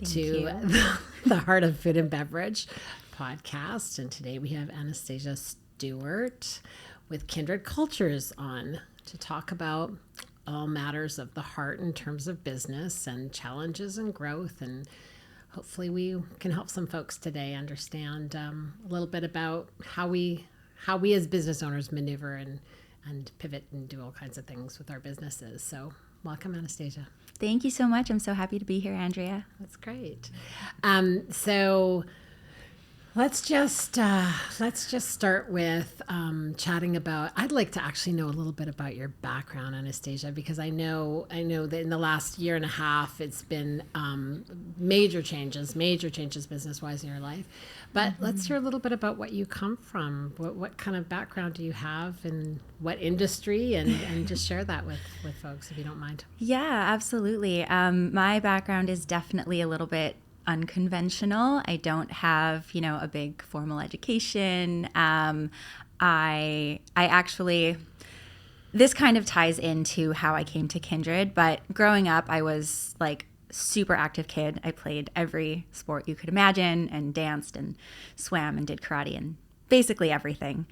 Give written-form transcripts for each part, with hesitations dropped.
to the Heart of Food and Beverage podcast. And today we have Anastasia Stewart with Kindred Cultures on to talk about all matters of the heart in terms of business and challenges and growth. And hopefully we can help some folks today understand a little bit about how we as business owners maneuver and pivot and do all kinds of things with our businesses. So welcome, Anastasia. Thank you so much. I'm so happy to be here, Andrea. That's great. So let's just start with chatting about. I'd like to actually know a little bit about your background, Anastasia, because I know that in the last year and a half, it's been major changes business-wise in your life. But let's hear a little bit about what you come from. What kind of background do you have, and what industry, and just share that with folks if you don't mind. Yeah, absolutely. My background is definitely a little bit unconventional. I don't have, a big formal education. I actually, this kind of ties into how I came to Kindred, but growing up, I was like super active kid. I played every sport you could imagine and danced and swam and did karate and basically everything.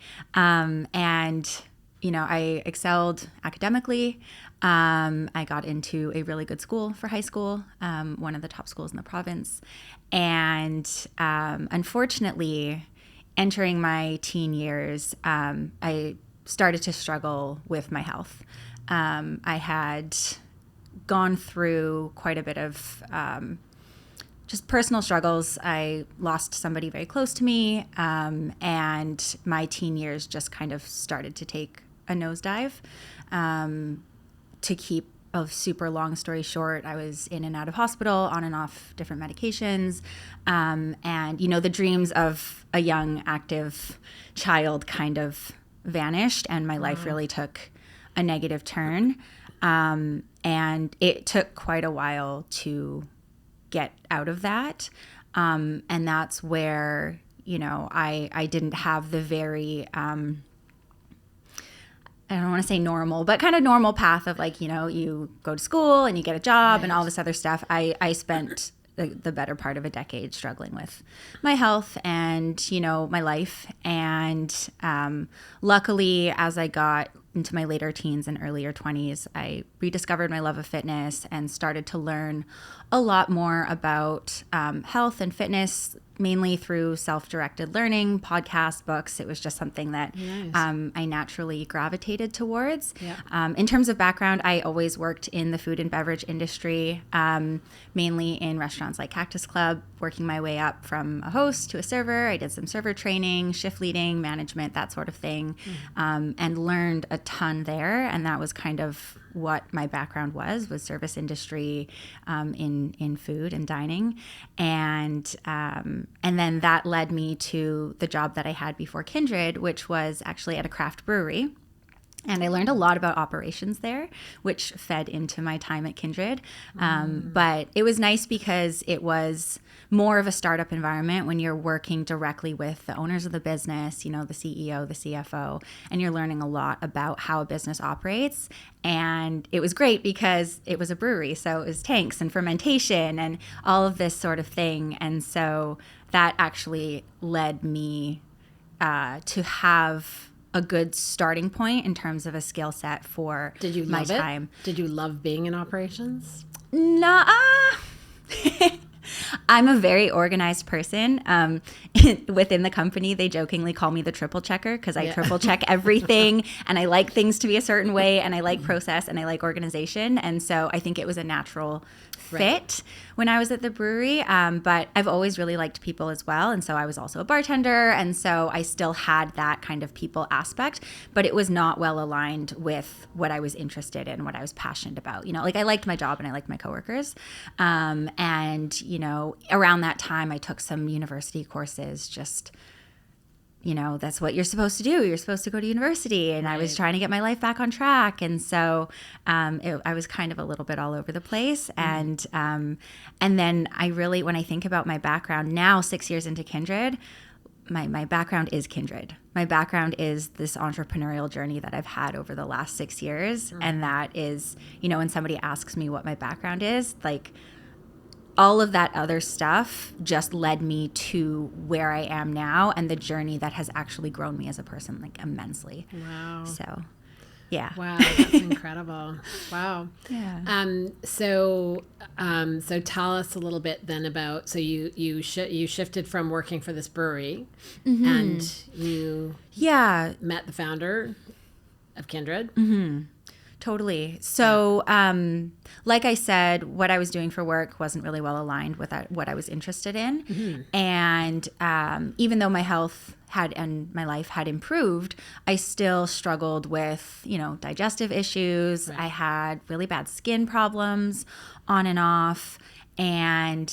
I excelled academically. I got into a really good school for high school, one of the top schools in the province. And unfortunately, entering my teen years, I started to struggle with my health. I had gone through quite a bit of just personal struggles. I lost somebody very close to me, and my teen years just kind of started to take a nosedive. To keep a super long story short, I was in and out of hospital, on and off different medications. And, the dreams of a young, active child kind of vanished, and my life really took a negative turn. And it took quite a while to get out of that. And that's where, I didn't have the very, I don't want to say normal, but kind of normal path of you go to school and you get a job and all this other stuff. I spent the better part of a decade struggling with my health and, my life. And luckily, as I got into my later teens and earlier 20s, I rediscovered my love of fitness and started to learn a lot more about health and fitness, mainly through self-directed learning, podcasts, books. It was just something that I naturally gravitated towards. Yeah. In terms of background, I always worked in the food and beverage industry, mainly in restaurants like Cactus Club, working my way up from a host to a server. I did some server training, shift leading, management, that sort of thing, and learned a ton there. And that was kind of what my background was service industry in food and dining. And then that led me to the job that I had before Kindred, which was actually at a craft brewery. And I learned a lot about operations there, which fed into my time at Kindred. But it was nice because it was more of a startup environment when you're working directly with the owners of the business, the CEO, the CFO, and you're learning a lot about how a business operates. And it was great because it was a brewery, so it was tanks and fermentation and all of this sort of thing. And so that actually led me to have a good starting point in terms of a skill set for my time. Did you love being in operations? I'm a very organized person. Within the company, they jokingly call me the triple checker because I triple check everything, and I like things to be a certain way, and I like process, and I like organization. And so I think it was a natural fit when I was at the brewery. But I've always really liked people as well. And so I was also a bartender. And so I still had that kind of people aspect, but it was not well aligned with what I was interested in, what I was passionate about. I liked my job and I liked my coworkers. Around that time, I took some university courses, just that's what you're supposed to do. You're supposed to go to university. And I was trying to get my life back on track. And so I was kind of a little bit all over the place. And then I really, when I think about my background now, 6 years into Kindred, my background is Kindred. My background is this entrepreneurial journey that I've had over the last 6 years. And that is, when somebody asks me what my background is, all of that other stuff just led me to where I am now, and the journey that has actually grown me as a person, like, immensely. Wow. So, yeah. Wow, that's incredible. Wow. Yeah. So tell us a little bit then about, so you shifted from working for this brewery, and you met the founder of Kindred. Totally. So, like I said, what I was doing for work wasn't really well aligned with what I was interested in. And even though my health and my life had improved, I still struggled with, digestive issues. Right. I had really bad skin problems on and off. And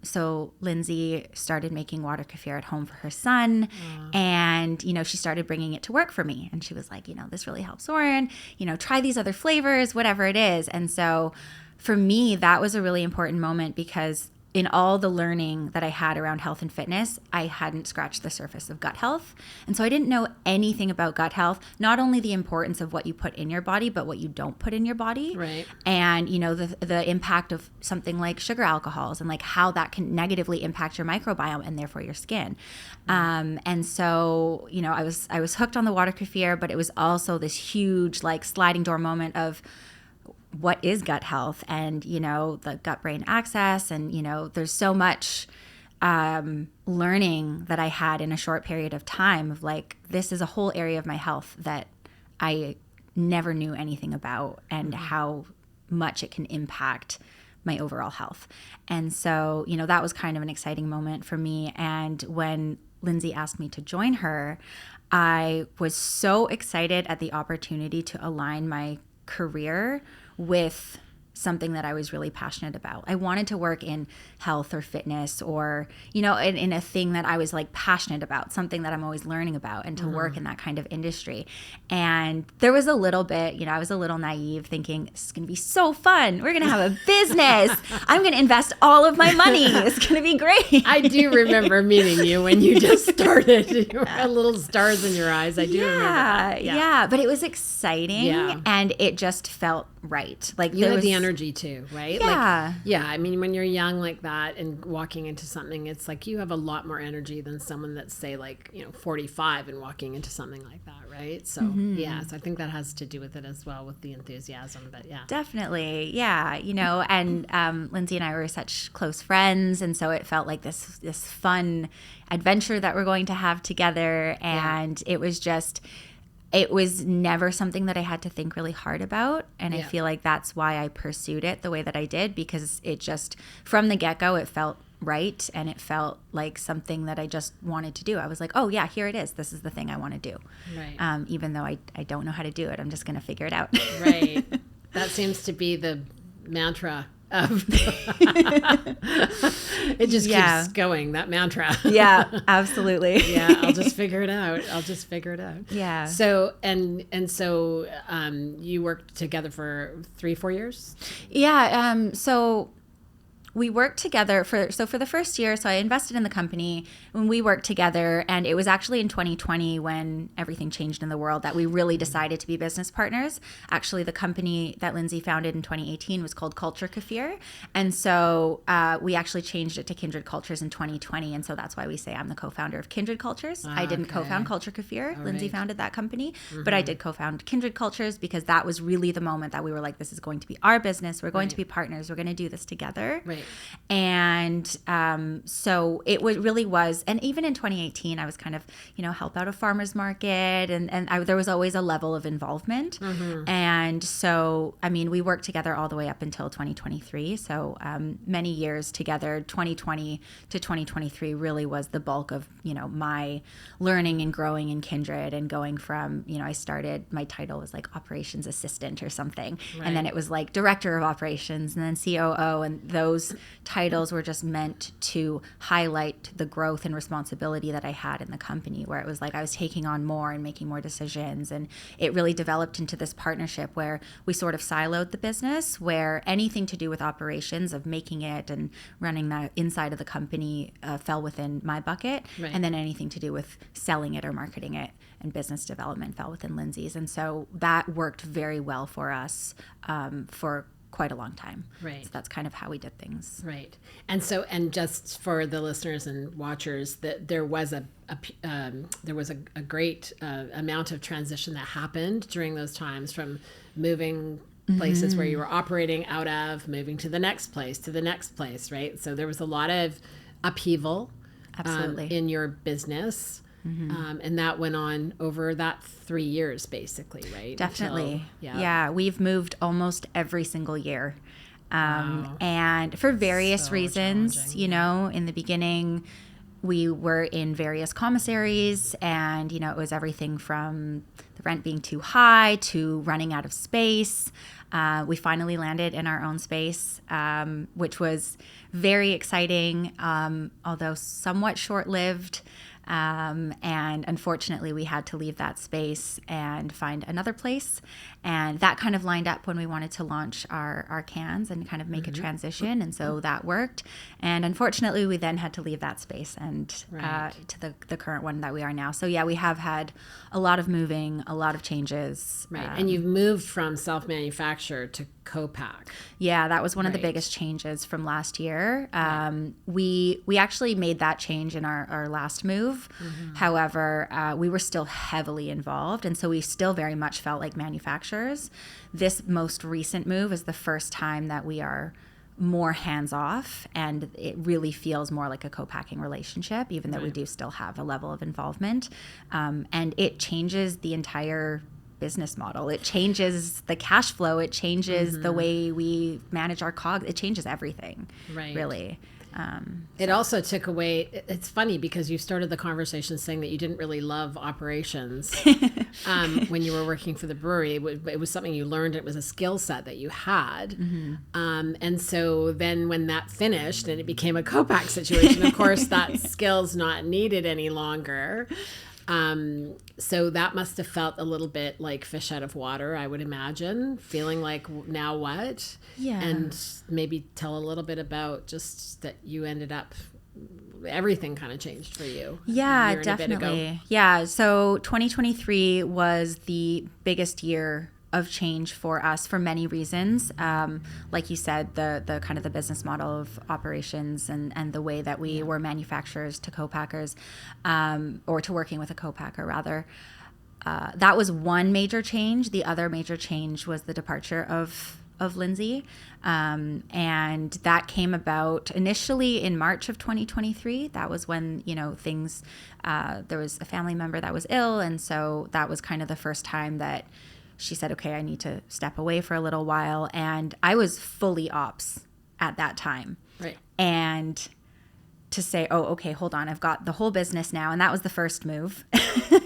so Lindsay started making water kefir at home for her son. And, she started bringing it to work for me. And she was like, this really helps Soren, try these other flavors, whatever it is. And so for me, that was a really important moment, because in all the learning that I had around health and fitness, I hadn't scratched the surface of gut health. And so I didn't know anything about gut health, not only the importance of what you put in your body, but what you don't put in your body. Right. And, the impact of something like sugar alcohols, and like how that can negatively impact your microbiome and therefore your skin. And so, I was hooked on the water kefir, but it was also this huge, like, sliding door moment of, what is gut health, and the gut brain axis, and there's so much learning that I had in a short period of time of, like, this is a whole area of my health that I never knew anything about, and how much it can impact my overall health. And so that was kind of an exciting moment for me. And when Lindsay asked me to join her, I was so excited at the opportunity to align my career with something that I was really passionate about. I wanted to work in health or fitness, or, in a thing that I was, like, passionate about, something that I'm always learning about, and to work in that kind of industry. And there was a little bit, I was a little naive, thinking, this is going to be so fun. We're going to have a business. I'm going to invest all of my money. It's going to be great. I do remember meeting you when you just started. You had little stars in your eyes. I do remember that. Yeah. But it was exciting, and it just felt right. Like, you had the energy too, right? Yeah. I mean, when you're young like that and walking into something, it's like you have a lot more energy than someone that's, say, like, 45 and walking into something like that, right? So so I think that has to do with it as well, with the enthusiasm. But definitely, and Lindsay and I were such close friends, and so it felt like this fun adventure that we're going to have together, and it was never something that I had to think really hard about. And I feel like that's why I pursued it the way that I did, because it just, from the get-go, it felt right. And it felt like something that I just wanted to do. I was like, oh yeah, here it is. This is the thing I want to do. Right. Even though I don't know how to do it, I'm just going to figure it out. Right. That seems to be the mantra of it just keeps going, that mantra. Yeah, absolutely. I'll just figure it out. Yeah. So so you worked together for 3-4 years? So we worked together for the first year. So I invested in the company when we worked together, and it was actually in 2020 when everything changed in the world that we really decided to be business partners. Actually, the company that Lindsay founded in 2018 was called Culture Kefir. And so we actually changed it to Kindred Cultures in 2020. And so that's why we say I'm the co-founder of Kindred Cultures. I didn't co-found Culture Kefir. Lindsay founded that company, but I did co-found Kindred Cultures, because that was really the moment that we were like, this is going to be our business. We're going to be partners. We're going to do this together. Right. And so it really was. And even in 2018, I was kind of, help out a farmer's market. And there was always a level of involvement. And so, I mean, we worked together all the way up until 2023. So many years together. 2020 to 2023 really was the bulk of, my learning and growing in Kindred, and going from, I started, my title was like operations assistant or something. Right. And then it was like director of operations, and then COO. And those titles were just meant to highlight the growth and responsibility that I had in the company, where it was like I was taking on more and making more decisions. And it really developed into this partnership where we sort of siloed the business, where anything to do with operations of making it and running that inside of the company fell within my bucket. Right. And then anything to do with selling it or marketing it and business development fell within Lindsay's. And so that worked very well for us for quite a long time. Right. So that's kind of how we did things. Right. And so, and just for the listeners and watchers, that there was a great amount of transition that happened during those times, from moving places where you were operating out of, moving to the next place, right? So there was a lot of upheaval in your business. And that went on over that 3 years, basically, right? Definitely. Yeah. We've moved almost every single year. And for various reasons, you know, in the beginning, we were in various commissaries, and, you know, it was everything from the rent being too high to running out of space. We finally landed in our own space, which was very exciting, although somewhat short-lived. And unfortunately, we had to leave that space and find another place. And that kind of lined up when we wanted to launch our cans and kind of make a transition. And so that worked. And unfortunately, we then had to leave that space and to the current one that we are now. So yeah, we have had a lot of moving, a lot of changes. Right. And you've moved from self-manufacture to co-pack. Yeah, that was one of the biggest changes from last year. We actually made that change in our last move. However, we were still heavily involved, and so we still very much felt like manufacturers. This most recent move is the first time that we are more hands-off, and it really feels more like a co-packing relationship, even though we do still have a level of involvement. And it changes the entire business model. It changes the cash flow. It changes the way we manage our COGS. It changes everything, really. It also took away, it's funny because you started the conversation saying that you didn't really love operations when you were working for the brewery. It was something you learned. It was a skill set that you had. And so then when that finished and it became a co-pack situation, of course, that skill's not needed any longer. So that must have felt a little bit like fish out of water, I would imagine, feeling like, now what? Yeah. And maybe tell a little bit about just that you ended up, everything kind of changed for you. Yeah, definitely. Yeah. So 2023 was the biggest year of change for us for many reasons. Like you said, the kind of the business model of operations and the way that we were manufacturers to co-packers, or to working with a co-packer rather. That was one major change. The other major change was the departure of Lindsay. And that came about initially in March of 2023. That was when, you know, things, there was a family member that was ill. And so that was kind of the first time that she said, okay, I need to step away for a little while. And I was fully ops at that time. Right. And to say, oh, okay, hold on, I've got the whole business now. And that was the first move.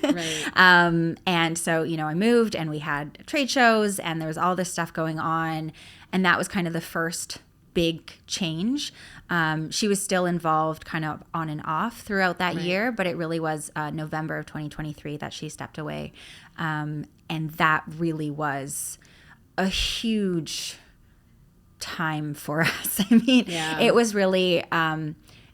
Right. And so, you know, I moved and we had trade shows and there was all this stuff going on. And that was kind of the first big change. She was still involved kind of on and off throughout that year, but it really was November of 2023 that she stepped away. And that really was a huge time for us. I mean, it was really,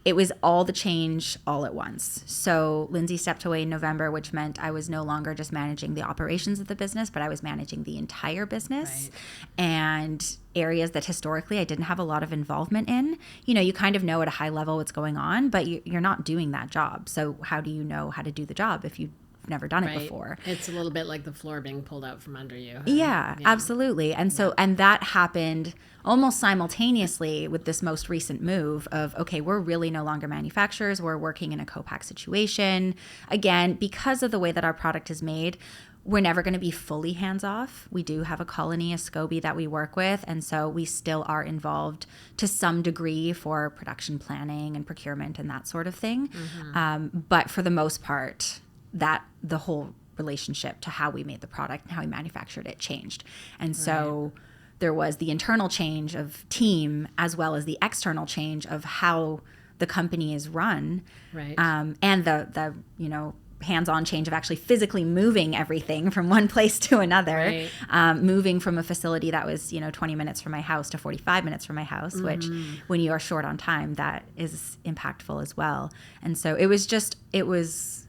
it was all the change all at once. So Lindsay stepped away in November, which meant I was no longer just managing the operations of the business, but I was managing the entire business and areas that historically I didn't have a lot of involvement in. You know, you kind of know at a high level what's going on, but you're not doing that job. So how do you know how to do the job if you've never done it before? It's a little bit like the floor being pulled out from under you. Yeah, absolutely. And so, and that happened almost simultaneously with this most recent move of, okay, we're really no longer manufacturers. We're working in a co-pack situation. Again, because of the way that our product is made, we're never going to be fully hands-off. We do have a colony, a SCOBY that we work with, and so we still are involved to some degree for production planning and procurement and that sort of thing. But for the most part, that the whole relationship to how we made the product and how we manufactured it changed. And so there was the internal change of team as well as the external change of how the company is run. And the you know, hands-on change of actually physically moving everything from one place to another, moving from a facility that was, you know, 20 minutes from my house to 45 minutes from my house, which when you are short on time, that is impactful as well. And so it was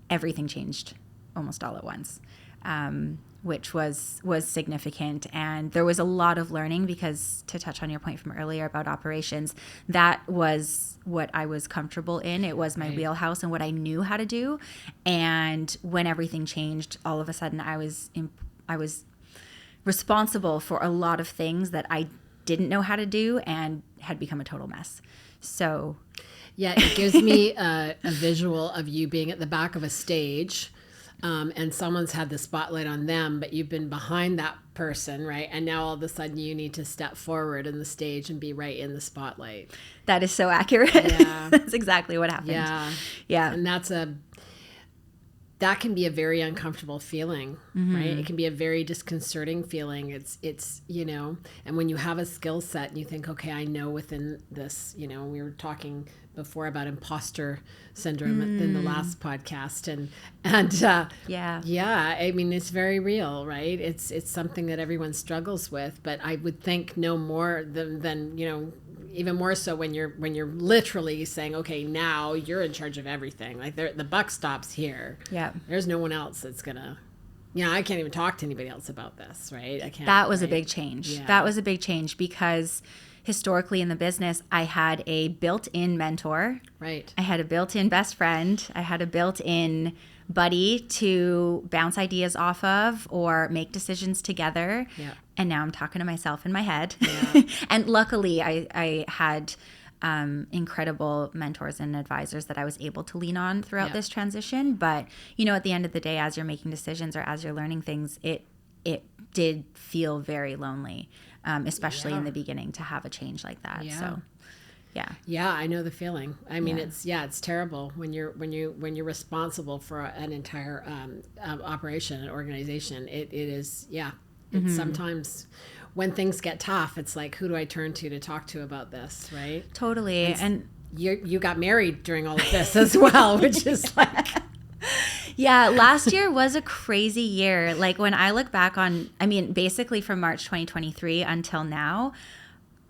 everything changed almost all at once. which was significant. And there was a lot of learning because, to touch on your point from earlier about operations, that was what I was comfortable in. It was my wheelhouse and what I knew how to do. And when everything changed, all of a sudden I was responsible for a lot of things that I didn't know how to do and had become a total mess. So yeah, it gives me a visual of you being at the back of a stage, and someone's had the spotlight on them, but you've been behind that person, right? And now all of a sudden you need to step forward in the stage and be right in the spotlight. That is so accurate. Yeah. That's exactly what happened. Yeah. Yeah. And that can be a very uncomfortable feeling, right? It can be a very disconcerting feeling. It's, you know, and when you have a skill set and you think, okay, I know within this, you know, we were talking before about imposter syndrome in the last podcast. Yeah, I mean, it's very real, right? It's something that everyone struggles with, but I would think no more than, you know, even more so when you're literally saying, okay, now you're in charge of everything. Like the buck stops here. Yeah. There's no one else that's gonna, you know, I can't even talk to anybody else about this, right? I can't. That was a big change. Yeah. That was a big change because historically in the business, I had a built-in mentor. Right. I had a built-in best friend. I had a built-in buddy to bounce ideas off of or make decisions together. Yeah. And now I'm talking to myself in my head. Yeah. And luckily I had incredible mentors and advisors that I was able to lean on throughout this transition. But, you know, at the end of the day, as you're making decisions or as you're learning things, it did feel very lonely, especially in the beginning, to have a change like that. Yeah. So, yeah. Yeah, I know the feeling. I mean, it's terrible when you're responsible for an entire operation, an organization. It is, it's sometimes when things get tough, it's like, who do I turn to talk to about this, right? Totally. And you got married during all of this as well, which is like... Yeah, last year was a crazy year. Like when I look back on, I mean, basically from March 2023 until now,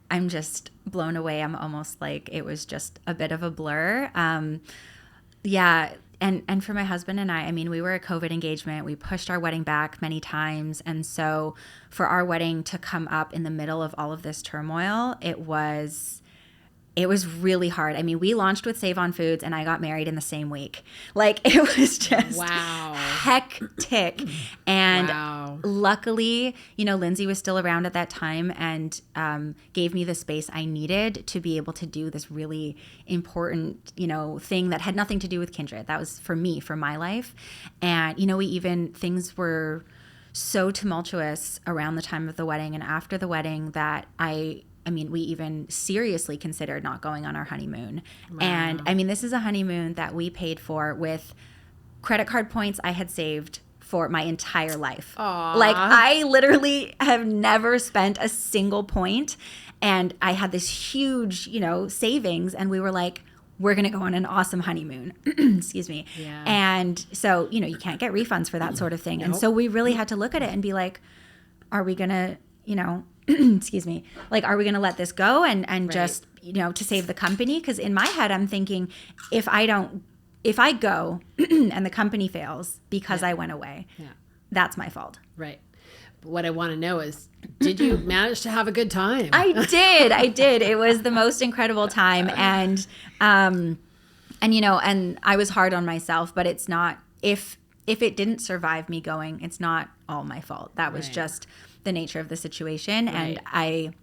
I'm just blown away. I'm almost like it was just a bit of a blur. Yeah. And for my husband and I mean, we were a COVID engagement. We pushed our wedding back many times. And so for our wedding to come up in the middle of all of this turmoil, it was really hard. I mean, we launched with Save On Foods and I got married in the same week. Like it was just hectic. And luckily, you know, Lindsay was still around at that time and gave me the space I needed to be able to do this really important, you know, thing that had nothing to do with Kindred. That was for me, for my life. And, you know, things were so tumultuous around the time of the wedding and after the wedding that I mean, we even seriously considered not going on our honeymoon. Wow. And I mean, this is a honeymoon that we paid for with credit card points I had saved for my entire life. Aww. Like I literally have never spent a single point. And I had this huge, you know, savings. And we were like, we're going to go on an awesome honeymoon. Excuse me. Yeah. And so, you know, you can't get refunds for that sort of thing. Nope. And so we really had to look at it and be like, are we going to, you know, excuse me, like, are we going to let this go and just, you know, to save the company? Because in my head, I'm thinking, if I go and the company fails because I went away, that's my fault. Right. But what I want to know is, did you manage to have a good time? I did. It was the most incredible time. And you know, and I was hard on myself, but it's not, if it didn't survive me going, it's not all my fault. That was just the nature of the situation. Right. And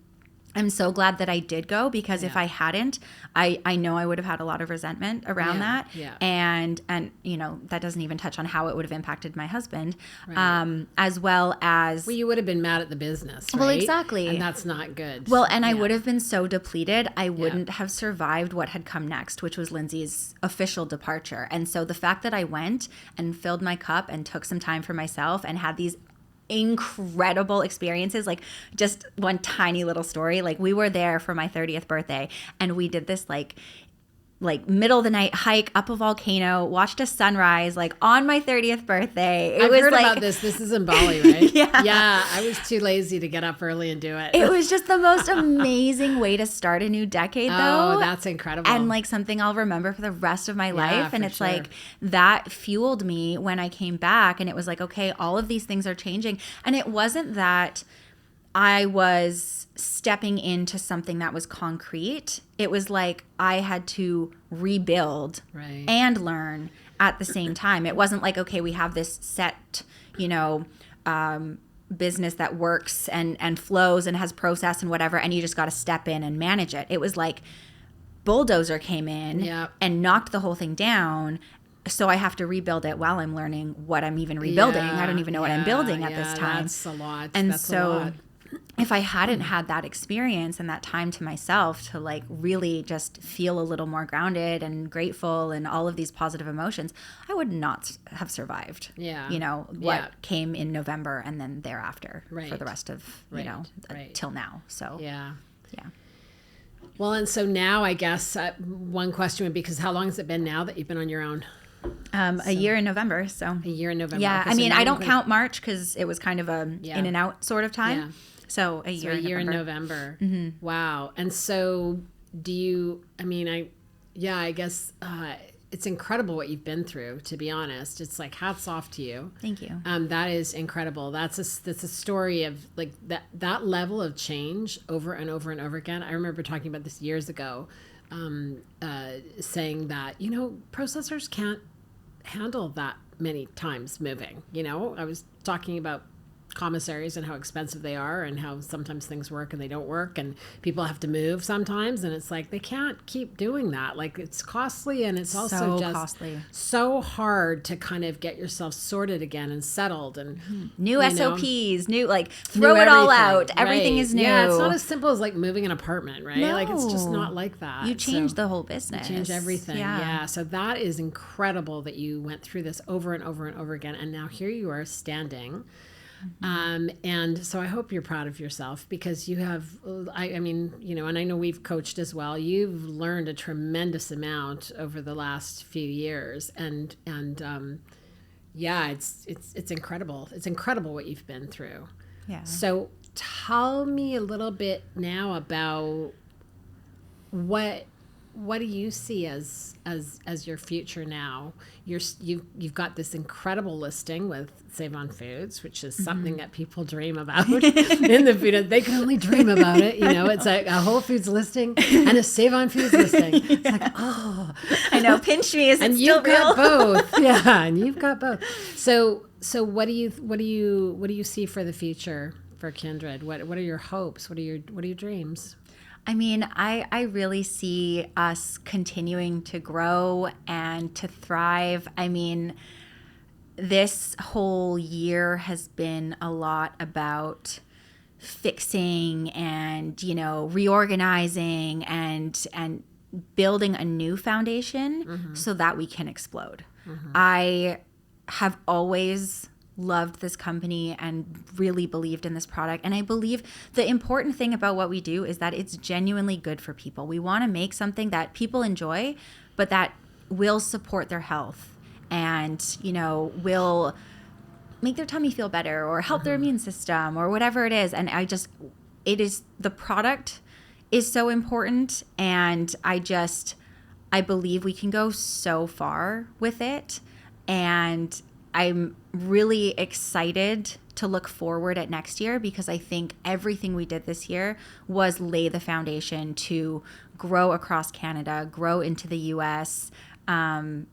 I'm so glad that I did go, because if I hadn't, I know I would have had a lot of resentment around that. Yeah. And, you know, that doesn't even touch on how it would have impacted my husband, as well as... Well, you would have been mad at the business, right? Well, exactly. And that's not good. Well, and I would have been so depleted, I wouldn't have survived what had come next, which was Lindsay's official departure. And so the fact that I went and filled my cup and took some time for myself and had these incredible experiences, like just one tiny little story, like we were there for my 30th birthday and we did this like like middle of the night hike up a volcano, watched a sunrise like on my 30th birthday. I've heard like, about this. This is in Bali, right? Yeah. Yeah. I was too lazy to get up early and do it. It was just the most amazing way to start a new decade, though. Oh, that's incredible. And like something I'll remember for the rest of my life. And it's sure. like that fueled me when I came back. And it was like, okay, all of these things are changing. And it wasn't that I was stepping into something that was concrete. It was like I had to rebuild and learn at the same time. It wasn't like, okay, we have this set, business that works and flows and has process and whatever, and you just got to step in and manage it. It was like bulldozer came in and knocked the whole thing down. So I have to rebuild it while I'm learning what I'm even rebuilding. I don't even know what I'm building at this time. That's a lot. And that's so a lot. If I hadn't had that experience and that time to myself to like really just feel a little more grounded and grateful and all of these positive emotions, I would not have survived. What came in November and then thereafter for the rest of, till now. So, yeah. Yeah. Well, and so now I guess one question would be, because how long has it been now that you've been on your own? A year in November. So a year in November. Yeah. Okay, I mean, I don't count March because it was kind of a in and out sort of time. Yeah. So a year in November. Mm-hmm. Wow. And so I guess it's incredible what you've been through, to be honest. It's like hats off to you. Thank you. That is incredible. That's a story of like that level of change over and over and over again. I remember talking about this years ago, saying that, processors can't handle that many times moving. I was talking about commissaries and how expensive they are and how sometimes things work and they don't work and people have to move sometimes, and it's like they can't keep doing that. Like, it's costly, and it's also just costly, so hard to kind of get yourself sorted again and settled and new SOPs, new throw it all out. Everything is new. Yeah, it's not as simple as like moving an apartment, right? No. Like, it's just not like that. You change the whole business. You change everything. Yeah. So that is incredible that you went through this over and over and over again, and now here you are standing. And so I hope you're proud of yourself, because you have, and I know we've coached as well. You've learned a tremendous amount over the last few years, and it's incredible. It's incredible what you've been through. Yeah. So tell me a little bit now about what do you see as your future now? You've got this incredible listing with Save On Foods, which is something that people dream about in the food. They can only dream about it. It's like a Whole Foods listing and a Save On Foods listing. It's like, oh, I know. Pinch me. Is it still real? You've got both. Yeah, and you've got both. So what do you see for the future for Kindred? What are your hopes? What are your dreams? I mean, I really see us continuing to grow and to thrive. I mean, this whole year has been a lot about fixing and, reorganizing and building a new foundation so that we can explode. I have always loved this company and really believed in this product. And I believe the important thing about what we do is that it's genuinely good for people. We want to make something that people enjoy, but that will support their health and, will make their tummy feel better or help their immune system or whatever it is. And the product is so important. And I believe we can go so far with it. And I'm really excited to look forward at next year, because I think everything we did this year was lay the foundation to grow across Canada, grow into the US. And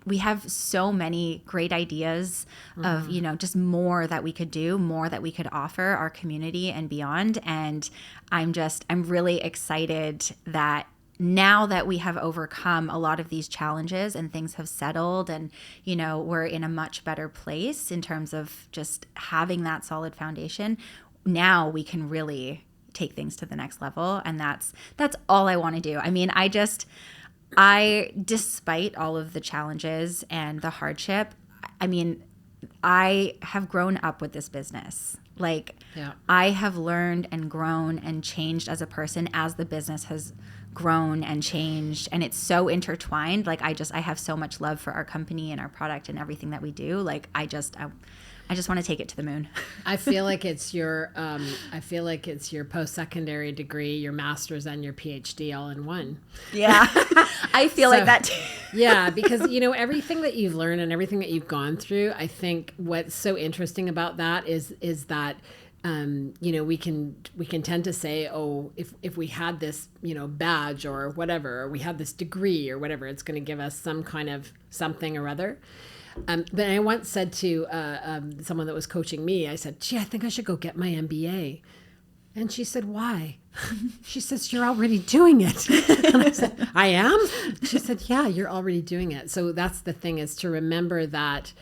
we have so many great ideas of, just more that we could do, more that we could offer our community and beyond. And I'm really excited that now that we have overcome a lot of these challenges and things have settled and, we're in a much better place in terms of just having that solid foundation, now we can really take things to the next level. And that's all I want to do. I mean, despite all of the challenges and the hardship, I mean, I have grown up with this business. Like, I have learned and grown and changed as a person as the business has grown and changed, and it's so intertwined. Like, I have so much love for our company and our product and everything that we do. Like, I just want to take it to the moon. I feel like it's your post-secondary degree, your master's and your PhD all in one. Yeah. I feel like that too. Yeah, because everything that you've learned and everything that you've gone through, I think what's so interesting about that is that we can tend to say, oh, if we had this badge or whatever, or we had this degree or whatever, it's going to give us some kind of something or other. But I once said to someone that was coaching me, I said, gee, I think I should go get my MBA. And she said, why? She says, you're already doing it. And I said, I am? She said, yeah, you're already doing it. So that's the thing, is to remember that,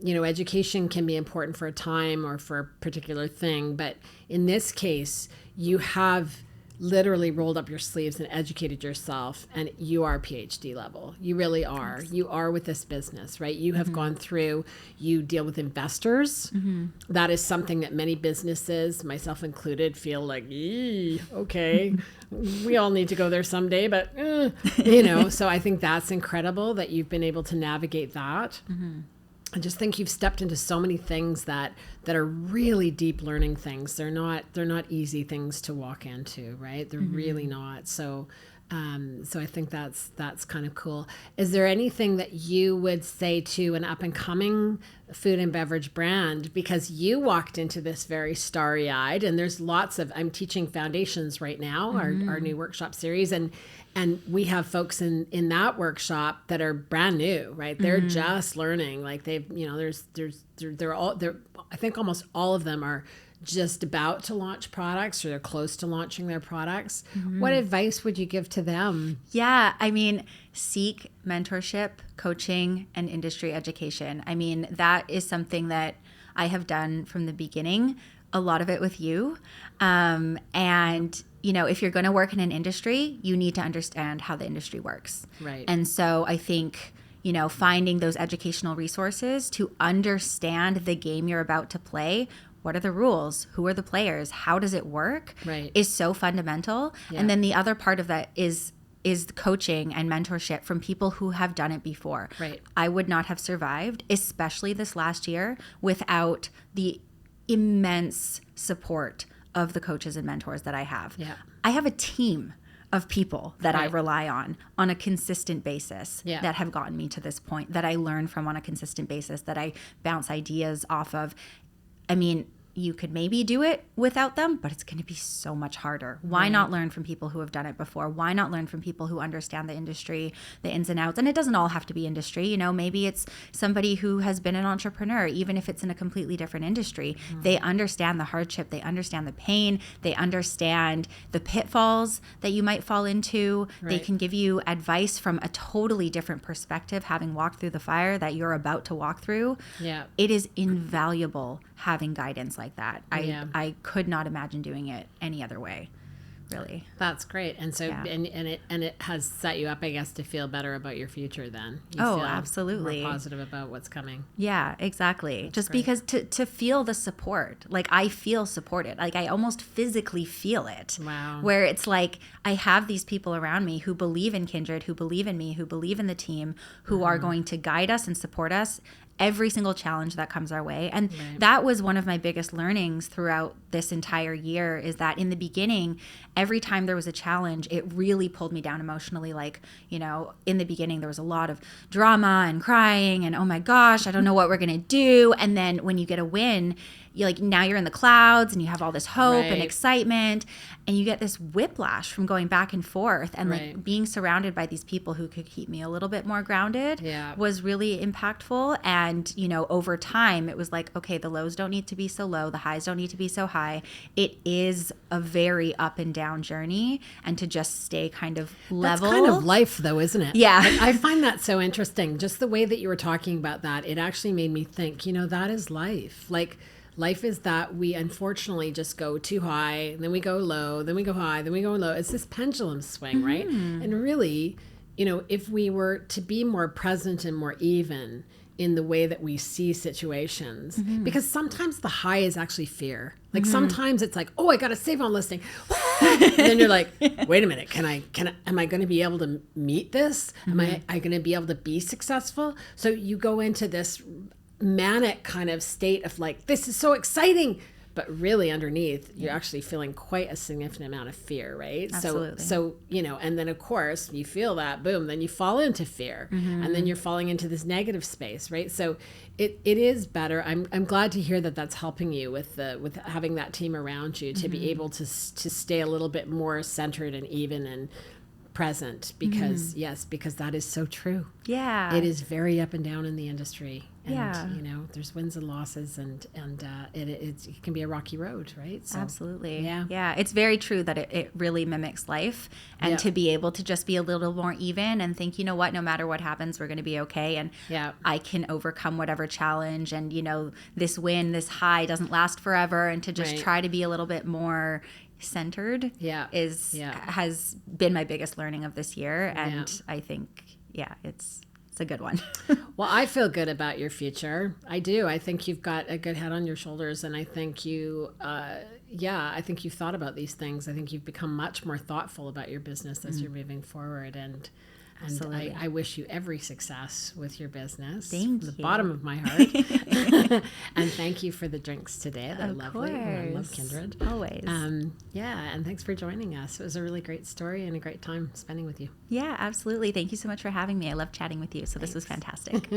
education can be important for a time or for a particular thing. But in this case, you have literally rolled up your sleeves and educated yourself, and you are PhD level. You really are. You are with this business, right? You have gone through, you deal with investors. That is something that many businesses, myself included, feel like, okay, we all need to go there someday, but so I think that's incredible that you've been able to navigate that. I just think you've stepped into so many things that are really deep learning things. They're not easy things to walk into, right? They're really not. So I think that's kind of cool. Is there anything that you would say to an up and coming food and beverage brand? Because you walked into this very starry-eyed, and there's lots of, I'm teaching Foundations right now, our new workshop series, and we have folks in that workshop that are brand new, right? They're just learning. Like they've, they're all, I think almost all of them are just about to launch products, or they're close to launching their products. What advice would you give to them? Yeah, I mean, seek mentorship, coaching, and industry education. I mean, that is something that I have done from the beginning, a lot of it with you. And if you're going to work in an industry, you need to understand how the industry works. Right. And so I think, finding those educational resources to understand the game you're about to play. What are the rules? Who are the players? How does it work? Right. Is so fundamental. Yeah. And then the other part of that is coaching and mentorship from people who have done it before. Right. I would not have survived, especially this last year, without the immense support of the coaches and mentors that I have. Yeah. I have a team of people that I rely on a consistent basis that have gotten me to this point, that I learn from on a consistent basis, that I bounce ideas off of. I mean, you could maybe do it without them, but it's going to be so much harder. Why not learn from people who have done it before? Why not learn from people who understand the industry, the ins and outs? And it doesn't all have to be industry. Maybe it's somebody who has been an entrepreneur, even if it's in a completely different industry. They understand the hardship. They understand the pain. They understand the pitfalls that you might fall into. They can give you advice from a totally different perspective, having walked through the fire that you're about to walk through. Yeah. It is invaluable having guidance like that. I could not imagine doing it any other way, really. That's great. And so and it has set you up, I guess, to feel better about your future then. You feel absolutely more positive about what's coming. Yeah, exactly. That's just great. Because to feel the support, like I feel supported. Like I almost physically feel it. Wow. Where it's like I have these people around me who believe in Kindred, who believe in me, who believe in the team, who are going to guide us and support us every single challenge that comes our way. And that was one of my biggest learnings throughout this entire year, is that in the beginning, every time there was a challenge, it really pulled me down emotionally. Like, in the beginning, there was a lot of drama and crying and, oh my gosh, I don't know what we're going to do. And then when you get a win, now you're in the clouds and you have all this hope and excitement, and you get this whiplash from going back and forth, and like being surrounded by these people who could keep me a little bit more grounded was really impactful. And, over time it was like, okay, the lows don't need to be so low. The highs don't need to be so high. It is a very up and down journey, and to just stay kind of level. That's kind of life though, isn't it? Yeah. I find that so interesting. Just the way that you were talking about that, it actually made me think, that is life. Like, life is that we unfortunately just go too high, and then we go low, then we go high, then we go low. It's this pendulum swing, right? And really, if we were to be more present and more even, in the way that we see situations, because sometimes the high is actually fear. Like sometimes it's like, oh, I got a save on listing. And then you're like, wait a minute, am I going to be able to meet this? Am I going to be able to be successful? So you go into this manic kind of state of like, this is so exciting. But really underneath, you're actually feeling quite a significant amount of fear, right? Absolutely. So, and then of course you feel that, boom, then you fall into fear, and then you're falling into this negative space, right? So it is better. I'm glad to hear that that's helping you with having that team around you to be able to stay a little bit more centered and even and present, because because that is so true. Yeah. It is very up and down in the industry. And, Yeah. there's wins and losses, and it can be a rocky road, right? So, Absolutely. Yeah. Yeah. It's very true that it really mimics life, and to be able to just be a little more even and think, you know what, no matter what happens, we're going to be okay. And I can overcome whatever challenge. And, this win, this high doesn't last forever. And to just try to be a little bit more centered has been my biggest learning of this year. And I think, it's a good one. Well, I feel good about your future. I do. I think you've got a good head on your shoulders, and I think I think you've thought about these things. I think you've become much more thoughtful about your business as you're moving forward, and I wish you every success with your business. Thank from you. the bottom of my heart. And thank you for the drinks today. They're lovely. I love Kindred. Always. And thanks for joining us. It was a really great story and a great time spending with you. Yeah, absolutely. Thank you so much for having me. I love chatting with you. So this was fantastic.